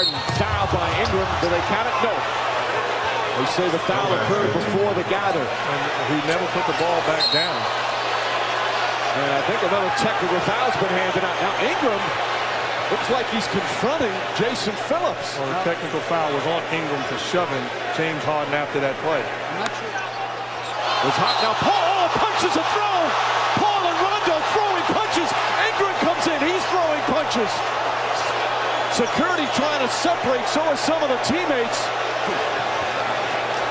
Harden. Foul by Ingram. Do they count it? No. They say the foul occurred before the gather. And he never put the ball back down. And I think another technical foul's been handed out. Now Ingram looks like he's confronting Jason Phillips. Well, the technical foul was on Ingram for shoving James Harden after that play. It's hot now. Paul punches a throw. Paul and Rondo throwing punches. Ingram comes in. He's throwing punches. Security trying to separate. So are some of the teammates.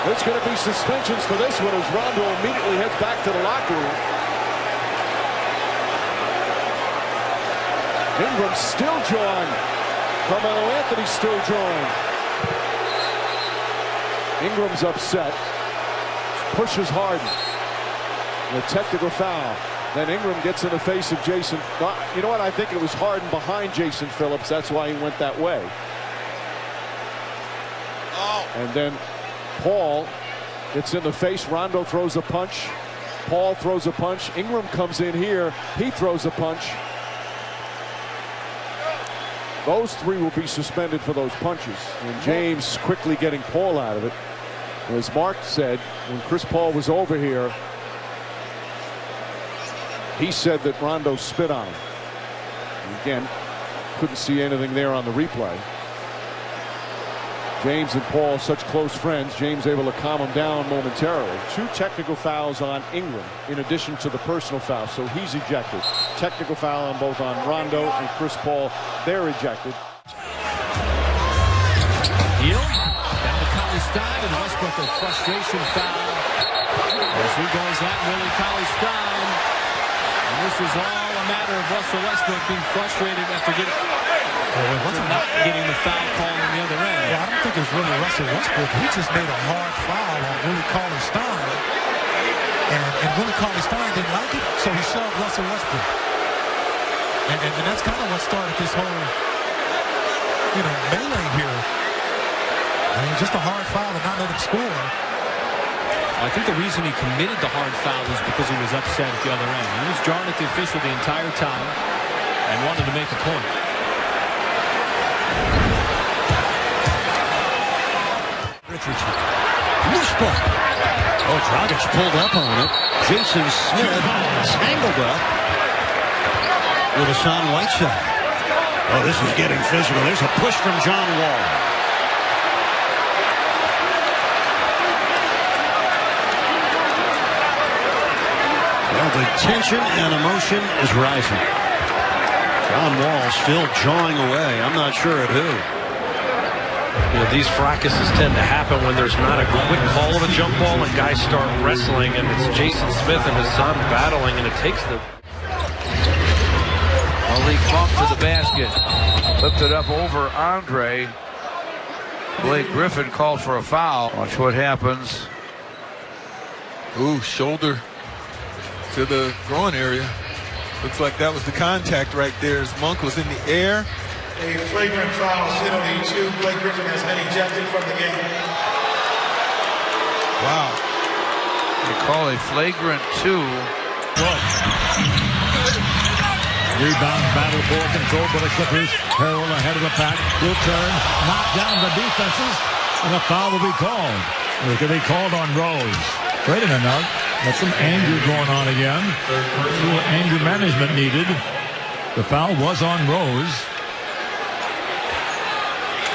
There's going to be suspensions for this one as Rondo immediately heads back to the locker room. Ingram still drawing. Carmelo Anthony still drawing. Ingram's upset. Pushes Harden. The technical foul. Then Ingram gets in the face of Jason. You know what? I think it was Harden behind Jason Phillips. That's why he went that way. And then Paul gets in the face. Rondo throws a punch. Paul throws a punch. Ingram comes in here. He throws a punch. Those three will be suspended for those punches. And James quickly getting Paul out of it. As Mark said, when Chris Paul was over here, he said that Rondo spit on him. And again, couldn't see anything there on the replay. James and Paul, such close friends. James able to calm him down momentarily. 2 technical fouls on Ingram in addition to the personal foul, so he's ejected. Technical foul on both on Rondo and Chris Paul. They're ejected. Hill down to Cauley-Stein, and Westbrook a frustration foul as he goes at Willie Cauley-Stein. And this is all a matter of Russell Westbrook being frustrated after not getting the foul call on the other end. Yeah, I don't think it was really Russell Westbrook. He just made a hard foul on Willie Cauley-Stein. And Willie Cauley-Stein didn't like it, so he shoved Russell Westbrook. And that's kind of what started this whole, melee here. I mean, just a hard foul to not let him score. I think the reason he committed the hard foul was because he was upset at the other end. He was jarring at the official the entire time and wanted to make a point. Richardson. Loose ball. Oh, Dragic pulled up on it. Jason Smith tangled up with Hassan Whiteside. Oh, this is getting physical. There's a push from John Wall. Well, the tension and emotion is rising. John Wall still jawing away. I'm not sure at who. These fracases tend to happen when there's not a quick call of a jump ball and guys start wrestling, and it's Jason Smith and his son battling, and it takes the... Malik Monk to the basket. Flipped it up over Andre. Blake Griffin called for a foul. Watch what happens. Ooh, shoulder to the groin area. Looks like that was the contact right there as Monk was in the air. A flagrant foul penalty to Blake Griffin has been ejected from the game. Wow. They call a flagrant 2. Rebound battle for control by the Clippers. Harrell ahead of the pack. Will turn, knock down the defenses, and a foul will be called. It could be called on Rose. Wait a minute now. That's some anger going on again. A little anger management needed. The foul was on Rose.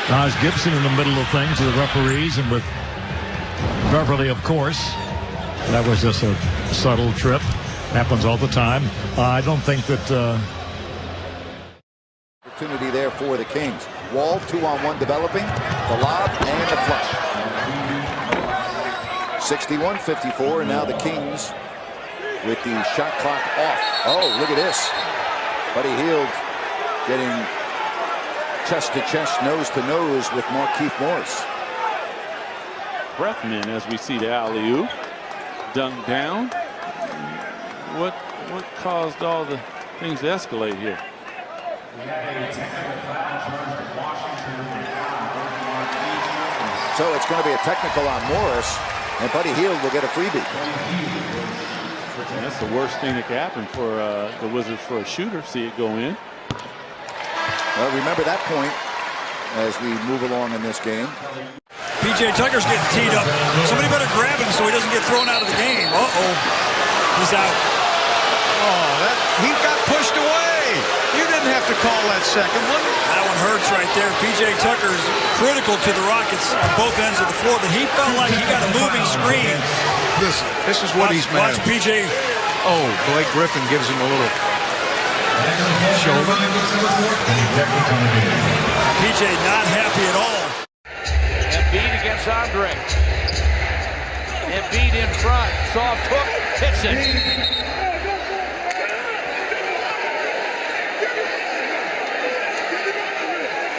Taj Gibson in the middle of things with the referees and with Beverly, of course. That was just a subtle trip. Happens all the time. I don't think that... Opportunity there for the Kings. Wall 2-on-1 developing. The lob and the flush. 61-54, and now the Kings with the shot clock off. Oh, look at this. Buddy Hield getting chest to chest, nose to nose with Markieff Morris. Breathman, as we see the alley-oop, dunked down. What caused all the things to escalate here? So it's going to be a technical on Morris, and Buddy Hield will get a freebie. And that's the worst thing that could happen for the Wizards for a shooter. See it go in. Well, remember that point as we move along in this game. P.J. Tucker's getting teed up. Somebody better grab him so he doesn't get thrown out of the game. Uh-oh. He's out. Oh, he got pushed away. You didn't have to call that second one. That one hurts right there. P.J. Tucker's critical to the Rockets on both ends of the floor, but he felt like he got a moving screen. Listen, this is what he's mad Watch P.J. Oh, Blake Griffin gives him a little shoulder. P.J. not happy at all. Embiid against Andre. Embiid in front. Soft hook. Hits it.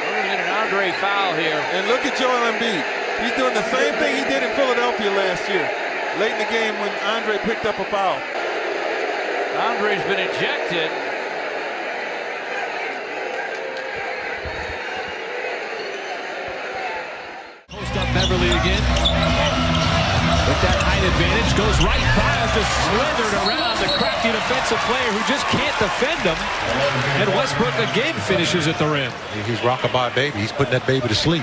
We're going to get an Andre foul here. And look at Joel Embiid. He's doing the same thing he did in Philadelphia last year. Late in the game when Andre picked up a foul. Andre's been ejected. Post up Beverly again. With that height advantage, goes right by him, just slithered around the crafty defensive player who just can't defend him. And Westbrook again finishes at the rim. He's rockabye baby. He's putting that baby to sleep.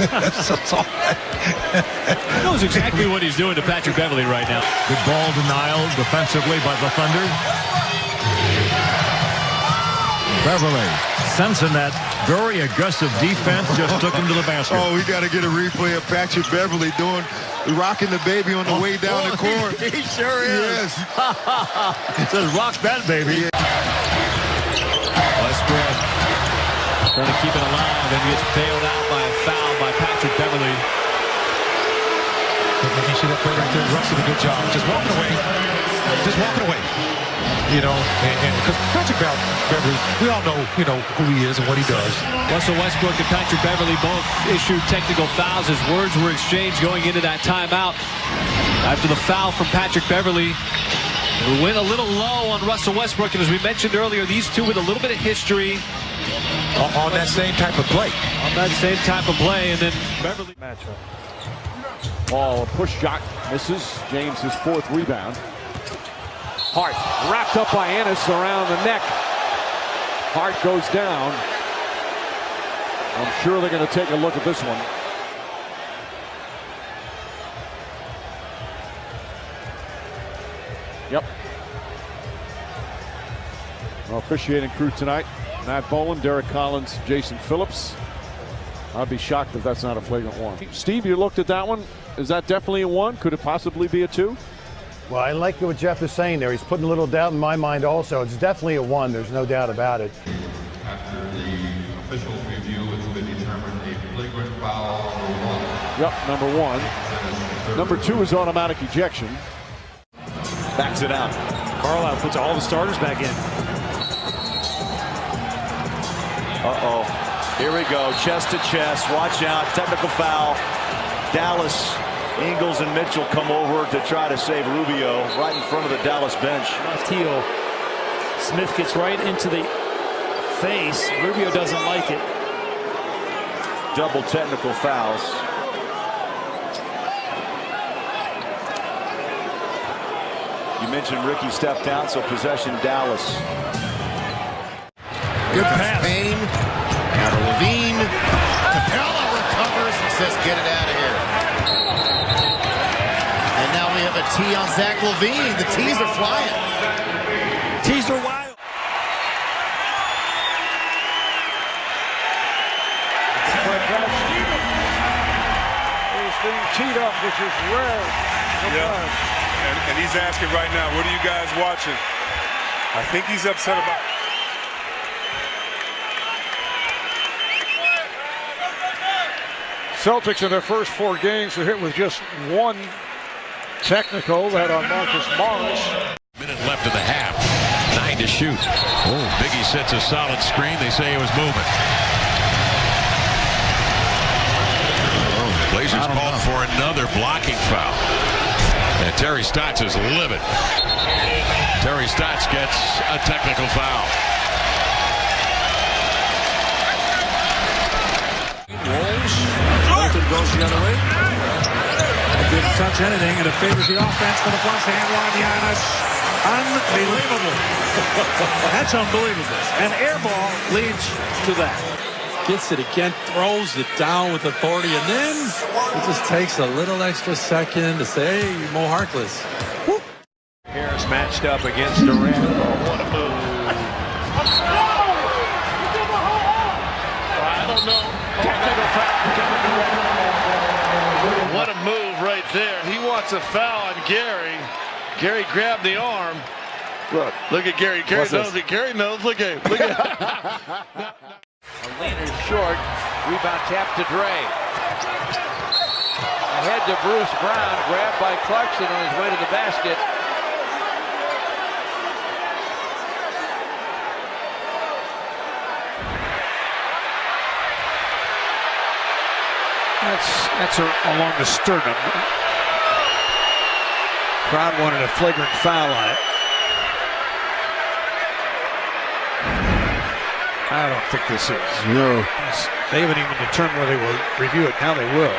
That's all. He knows exactly what he's doing to Patrick Beverly right now. Good ball denial defensively by the Thunder. Beverly, sensing that very aggressive defense, just took him to the basket. Oh, we got to get a replay of Patrick Beverly rocking the baby on the way down the court. He sure is. Yes. It says rock that baby. Westbrook trying to keep it alive and gets bailed out by a foul by Patrick Beverly. You see that play right there? Russ did a good job. Just walking away. Just walking away. You know, and because Patrick Beverly, we all know, you know, who he is and what he does. Russell Westbrook and Patrick Beverly both issued technical fouls as words were exchanged going into that timeout. After the foul from Patrick Beverly, we went a little low on Russell Westbrook, and as we mentioned earlier, these two with a little bit of history. On that same type of play. On that same type of play, and then Beverly. Matchup. Ball, a push shot, misses. James his fourth rebound. Hart wrapped up by Ennis around the neck. Hart goes down. I'm sure they're going to take a look at this one. Yep. Our officiating crew tonight: Matt Boland, Derek Collins, Jason Phillips. I'd be shocked if that's not a flagrant one. Steve, you looked at that one. Is that definitely a one? Could it possibly be a two? Well, I like what Jeff is saying there. He's putting a little doubt in my mind also. It's definitely a one. There's no doubt about it. After the official review, it's been determined a flagrant foul number one. Yep, number one. Number two is automatic ejection. Backs it out. Carlisle puts all the starters back in. Uh-oh. Here we go. Chest to chest. Watch out. Technical foul. Dallas. Ingles and Mitchell come over to try to save Rubio right in front of the Dallas bench. Left heel. Smith gets right into the face. Rubio doesn't like it. Double technical fouls. You mentioned Ricky stepped out, so possession Dallas. Good pass. Payne. Now to Levine. Capella recovers and says, get it out of here. And now we have a tee on Zach Levine. The tees are flying. Tees are wild. He's being teed up, which is rare. Yeah. And he's asking right now, what are you guys watching? I think he's upset about it. Celtics in their first 4 games are hit with just one technical, that on Marcus Morris. Minute left in the half. 9 to shoot. Oh, Biggie sets a solid screen. They say he was moving. Oh, Blazers called for another blocking foul. And Terry Stotts is livid. Terry Stotts gets a technical foul. Goes the other way. Didn't touch anything, and it favors the offense for the flush handle on Giannis. Unbelievable. That's unbelievable. An air ball leads to that. gets it again, throws it down with authority, and then it just takes a little extra second to say, hey, Mo Harkless. Whoop. Harris matched up against Durant. Oh, what a move. I don't know. What a move right there. He wants a foul on Gary. Gary grabbed the arm. Look at Gary. Gary knows it. Gary knows. Look at him. Look at him. Leaner short. Rebound tap to Dre. Ahead to Bruce Brown. Grabbed by Clarkson on his way to the basket. That's along the sternum. Crowd wanted a flagrant foul on it. I don't think this is. No. They haven't even determined whether they will review it. Now they will.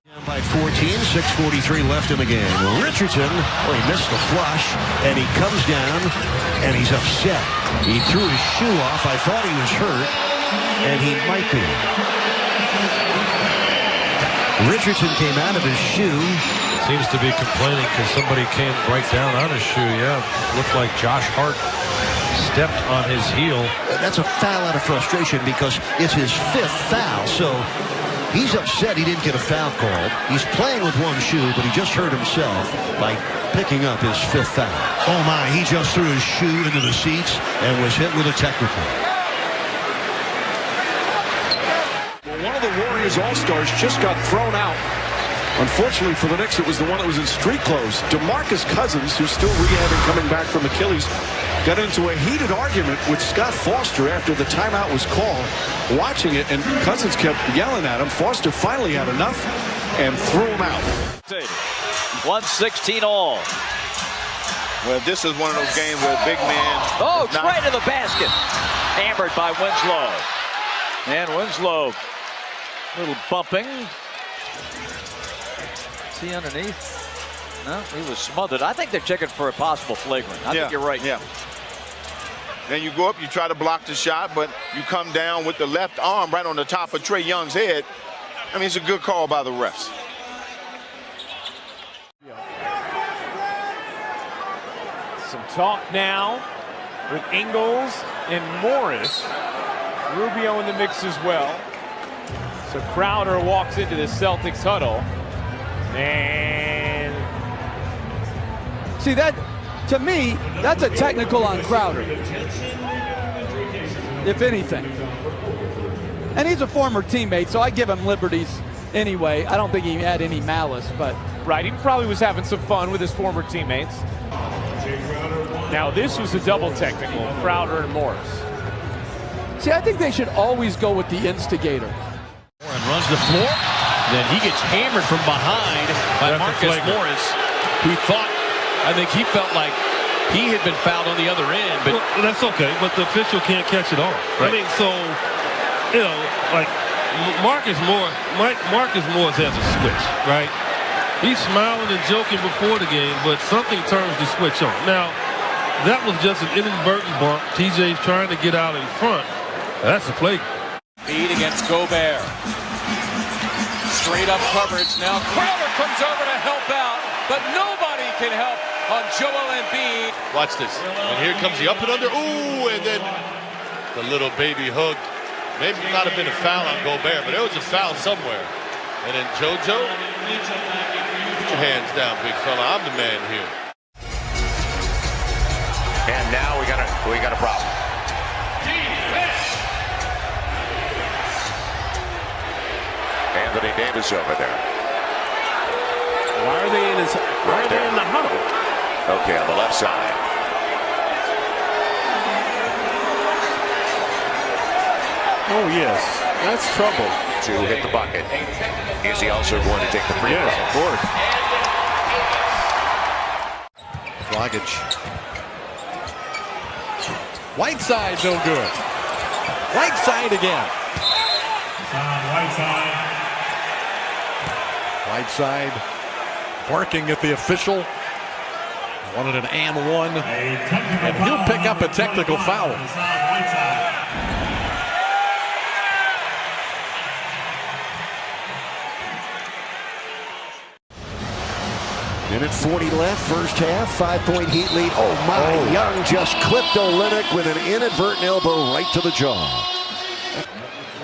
Down by 14, 6:43 left in the game. Richardson, well, he missed the flush, and he comes down, and he's upset. He threw his shoe off. I thought he was hurt, and he might be. Richardson came out of his shoe. Seems to be complaining because somebody came right down on his shoe. Yeah, looked like Josh Hart stepped on his heel. That's a foul out of frustration because it's his 5th foul. So he's upset he didn't get a foul called. He's playing with one shoe, but he just hurt himself by picking up his 5th foul. Oh my, he just threw his shoe into the seats and was hit with a technical. One of the Warriors All-Stars just got thrown out. Unfortunately for the Knicks, it was the one that was in street clothes. DeMarcus Cousins, who's still rehabbing coming back from Achilles, got into a heated argument with Scott Foster after the timeout was called. Watching it, and Cousins kept yelling at him. Foster finally had enough and threw him out. 116 all. Well, this is one of those games where a big man... Oh, it's right in the basket. Hammered by Winslow. And Winslow, little bumping. Is he underneath? No, he was smothered. I think they're checking for a possible flagrant. I think you're right. Yeah. Then you go up, you try to block the shot, but you come down with the left arm right on the top of Trae Young's head. I mean, it's a good call by the refs. Some talk now with Ingles and Morris. Rubio in the mix as well. So Crowder walks into the Celtics huddle. And see that, to me, that's a technical on Crowder, if anything. And he's a former teammate, so I give him liberties anyway. I don't think he had any malice, but. Right, he probably was having some fun with his former teammates. Now this was a double technical, Crowder and Morris. See, I think they should always go with the instigator. And runs the floor. Then he gets hammered from behind by Marcus Morris, who thought, I think he felt like he had been fouled on the other end. But well, that's okay, but the official can't catch it all. Right. I mean, so, you know, like Marcus Morris has a switch, right? He's smiling and joking before the game, but something turns the switch on. Now, that was just an inadvertent bump. TJ's trying to get out in front. That's a play. Lead against Gobert. Straight up coverage now. Crowder comes over to help out, but nobody can help on Joel Embiid. Watch this. And here comes the up and under. Ooh, and then the little baby hook. Maybe not have been a foul on Gobert, but there was a foul somewhere. And then JoJo, put your hands down, big fella. I'm the man here. And now we got a problem. Anthony Davis over there. Why are they in the huddle? Okay, on the left side. Oh yes, that's trouble. To hit the bucket. Is he also going to take the free throw? Yes, of course. Dragic. Whiteside no good. Right side again. Whiteside barking at the official. Wanted an and one. And he'll pick up a technical foul. 1:40 left, first half, 5-point Heat lead. Oh my, Young just clipped Olynyk with an inadvertent elbow right to the jaw.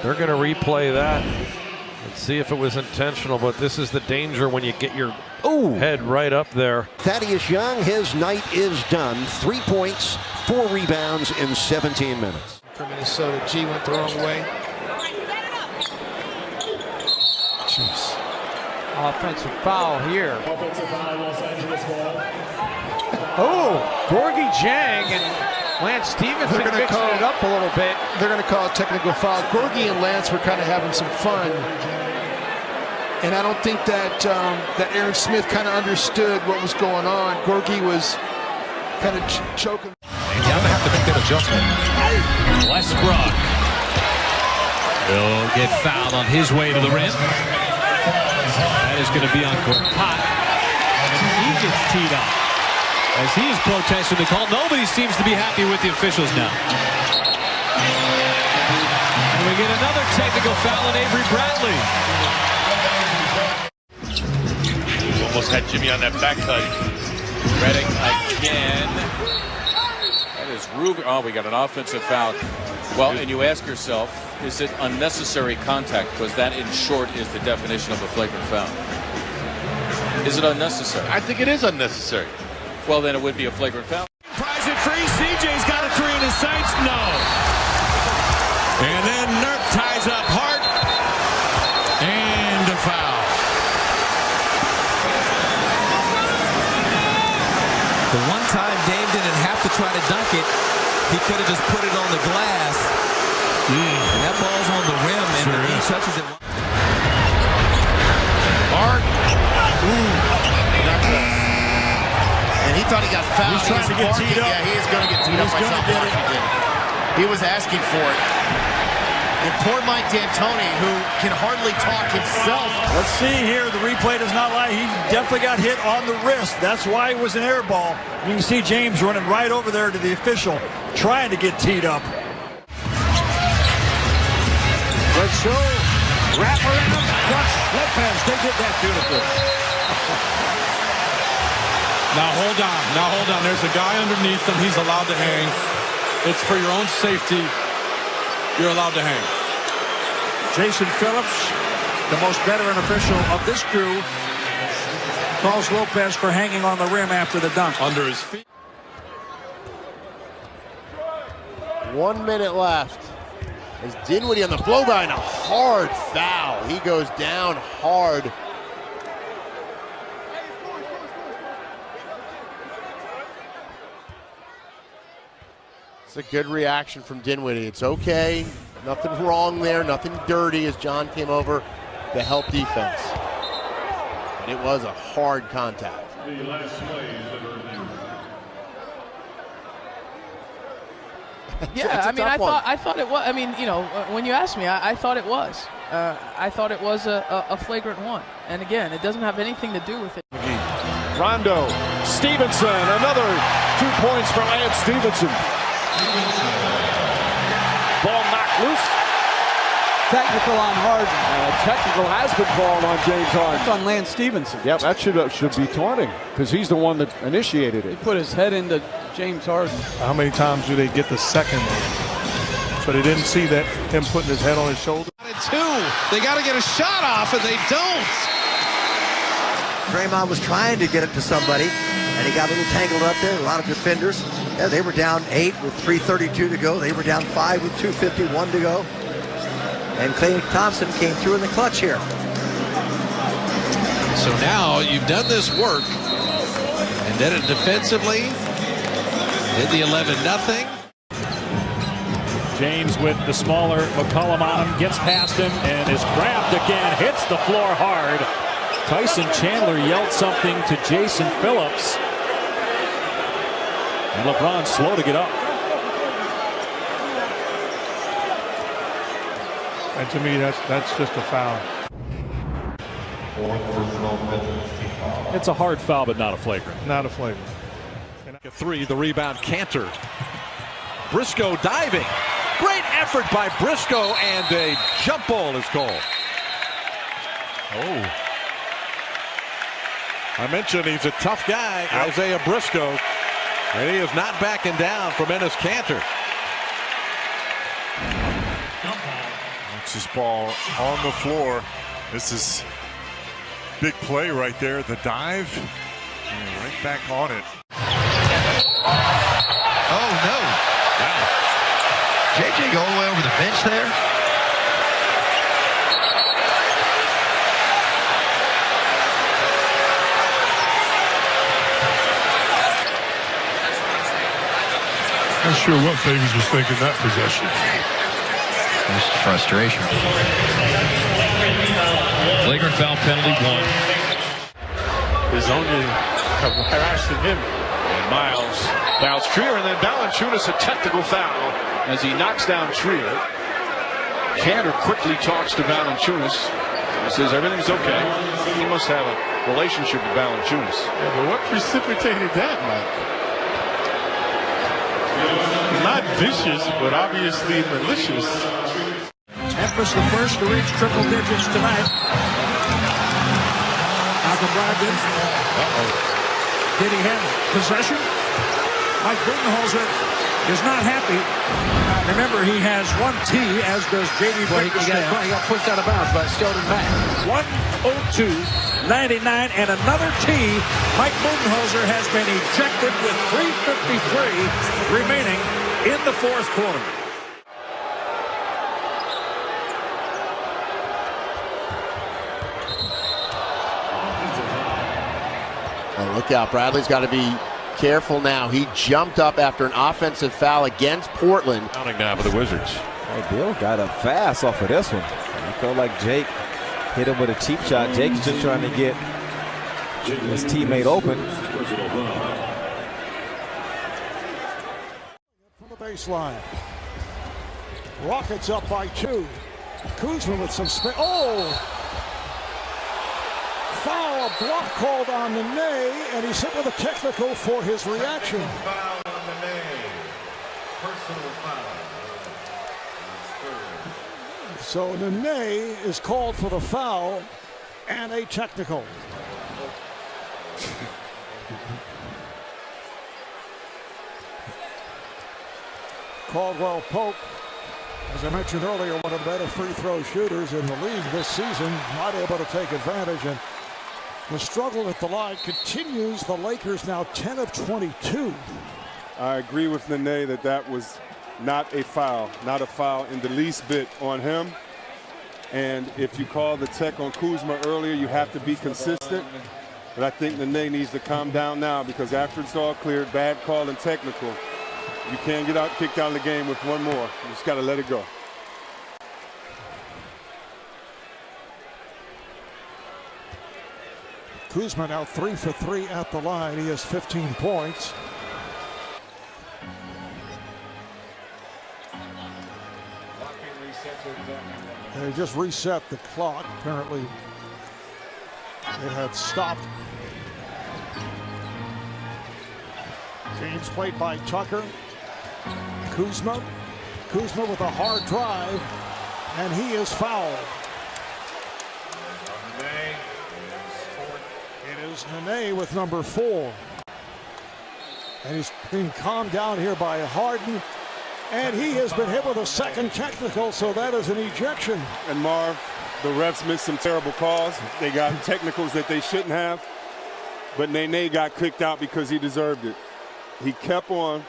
They're going to replay that and see if it was intentional, but this is the danger when you get your head right up there. Thaddeus Young, his night is done. 3 points, 4 rebounds in 17 minutes. For Minnesota, G went the wrong way. Jeez. Offensive foul here. Oh, Gorgie Jang and Lance Stevenson mixing it up a little bit. They're going to call a technical foul. Gorgie and Lance were kind of having some fun. And I don't think that that Aaron Smith kind of understood what was going on. Gorgie was kind of choking. And you have to make that adjustment. Westbrook will get fouled on his way to the rim. That is going to be on Pot. And he gets teed up. As he is protesting the call, nobody seems to be happy with the officials now. And we get another technical foul on Avery Bradley. Almost had Jimmy on that back cut. Redding again. That is Ruby. Oh, we got an offensive foul. Well, and you ask yourself, is it unnecessary contact? Because that, in short, is the definition of a flagrant foul. Is it unnecessary? I think it is unnecessary. Well, then it would be a flagrant foul. Prize it free. CJ's got a 3 in his sights. No. And then Nurk ties up Hart. And a foul. The one time Dame didn't have to try to dunk it. He could have just put it on the glass. And that ball's on the rim, and sure he touches it. Hart. And he thought he got fouled. He's trying to get teed up. Yeah, he is going to get teed up by Tom Washington. He was asking for it. And poor Mike D'Antoni, who can hardly talk himself. Let's see here. The replay does not lie. He definitely got hit on the wrist. That's why it was an air ball. You can see James running right over there to the official, trying to get teed up. Let's show. Wrap around. Clutch. Lopez. They did that beautifully. Now hold on. Now hold on. There's a guy underneath him. He's allowed to hang. It's for your own safety. You're allowed to hang. Jason Phillips, the most veteran official of this crew, calls Lopez for hanging on the rim after the dunk. Under his feet. 1 minute left. As Dinwiddie on the blow by and a hard foul. He goes down hard. It's a good reaction from Dinwiddie. It's okay. Nothing wrong there. Nothing dirty as John came over to help defense. But it was a hard contact. Yeah, I mean, I thought it was. I mean, you know, when you asked me, I thought it was. I thought it was a flagrant one. And again, it doesn't have anything to do with it. Rondo, Stevenson, another 2 points for Lance Stevenson. Ball knocked loose. Technical on Harden. Technical has been called on James Harden. It's on Lance Stevenson. Yep, that should be taunting because he's the one that initiated it. He put his head into James Harden. How many times do they get the second? So they didn't see that him putting his head on his shoulder. They got to get a shot off, and they don't. Draymond was trying to get it to somebody, and he got a little tangled up there. A lot of defenders. Yeah, they were down 8 with 3:32 to go. They were down 5 with 2:51 to go. And Klay Thompson came through in the clutch here. So now you've done this work, and then it defensively did the 11-0. James with the smaller McCollum on him, gets past him and is grabbed again, hits the floor hard. Tyson Chandler yelled something to Jason Phillips. And LeBron slow to get up. And to me, that's just a foul. It's a hard foul, but not a flagrant. Not a flagrant. A 3, the rebound Cantor. Briscoe diving. Great effort by Briscoe, and a jump ball is called. I mentioned he's a tough guy, Isaiah Briscoe, and he is not backing down from Enes Kanter. That's his ball on the floor. This is big play right there. The dive, and right back on it. Oh, no. Wow. JJ go all the way over the bench there. Not sure what Favors was thinking that possession. Just frustration. Flagrant foul penalty, 1. Bizonia harassing him. And Miles fouls Trier, and then Valanciunas a technical foul as he knocks down Trier. Kanter quickly talks to Valanciunas. He says everything's okay. He must have a relationship with Valanciunas. Yeah, but what precipitated that, Mike? Not vicious, but obviously malicious. Memphis the first to reach triple digits tonight. Malcolm Brogdon. Did he have possession? Mike Budenholzer is not happy. Remember, he has 1 T, as does J.D. Bickerstaff. He got pushed out of bounds by Sheldon Mack. 102-99 and another T. Mike Budenholzer has been ejected with 3:53 remaining in the fourth quarter. Oh, look out. Bradley's got to be careful now. He jumped up after an offensive foul against Portland. Counting now for the Wizards. Hey, Bill got up fast off of this one. He felt like Jake hit him with a cheap shot. Jake's just trying to get his teammate open. From the baseline. Rockets up by 2. Kuzma with some space. Oh! Foul, a block called on Nene, and he's hit with a technical for his reaction. Foul on Nene. Personal foul. So Nene is called for the foul and a technical. Caldwell Pope, as I mentioned earlier, one of the better free throw shooters in the league this season, not able to take advantage, and the struggle at the line continues. The Lakers now 10 of 22. I agree with Nene that that was not a foul in the least bit on him. And if you call the tech on Kuzma earlier, you have to be consistent. But I think Nene needs to calm down now, because after it's all cleared, bad call and technical, you can't get kicked out of the game with one more. You just got to let it go. Kuzma now 3 for 3 at the line. He has 15 points. They just reset the clock. Apparently, it had stopped. Games played by Tucker. Kuzma with a hard drive, and he is fouled. It is Nene with number 4. And he's being calmed down here by Harden. And he has been hit with a second technical, so that is an ejection. And Marv, the refs missed some terrible calls. They got technicals that they shouldn't have. But Nene got kicked out because he deserved it. He kept on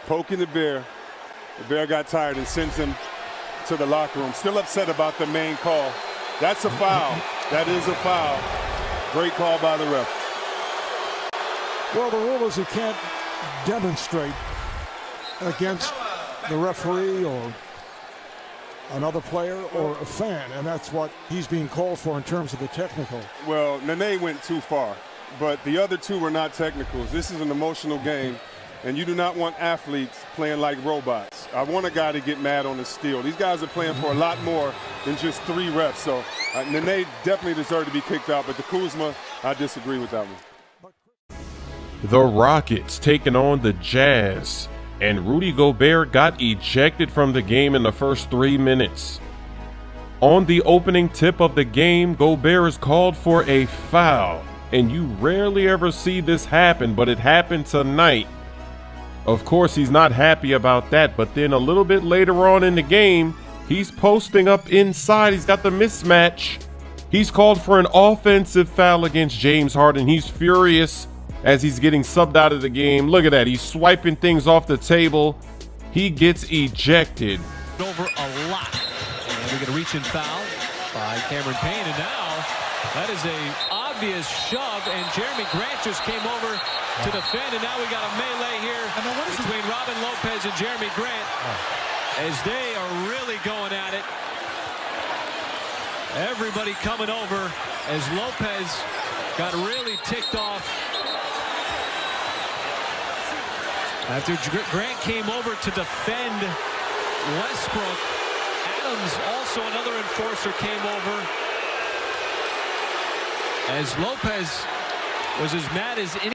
poking the bear. The bear got tired and sends him to the locker room. Still upset about the main call. That's a foul. That is a foul. Great call by the ref. Well, the rule is you can't demonstrate against the referee or another player or a fan, and that's what he's being called for in terms of the technical. Well, Nene went too far, but the other two were not technicals. This is an emotional game, and you do not want athletes playing like robots. I want a guy to get mad on the steal. These guys are playing for a lot more than just 3 refs, so Nene definitely deserved to be kicked out, but the Kuzma, I disagree with that one. The Rockets taking on the Jazz, and Rudy Gobert got ejected from the game in the first 3 minutes. On the opening tip of the game, Gobert is called for a foul, and you rarely ever see this happen, but it happened tonight. Of course, he's not happy about that, but then a little bit later on in the game, he's posting up inside. He's got the mismatch. He's called for an offensive foul against James Harden. He's furious as he's getting subbed out of the game. Look at that. He's swiping things off the table. He gets ejected. Over a lot. And we get a reach-in foul by Cameron Payne. And now that is a obvious shove. And Jeremy Grant just came over to defend. And now we got a melee here between Robin Lopez and Jeremy Grant as they are really going at it. Everybody coming over as Lopez got really ticked off. After Grant came over to defend Westbrook, Adams, also another enforcer, came over. As Lopez was as mad as any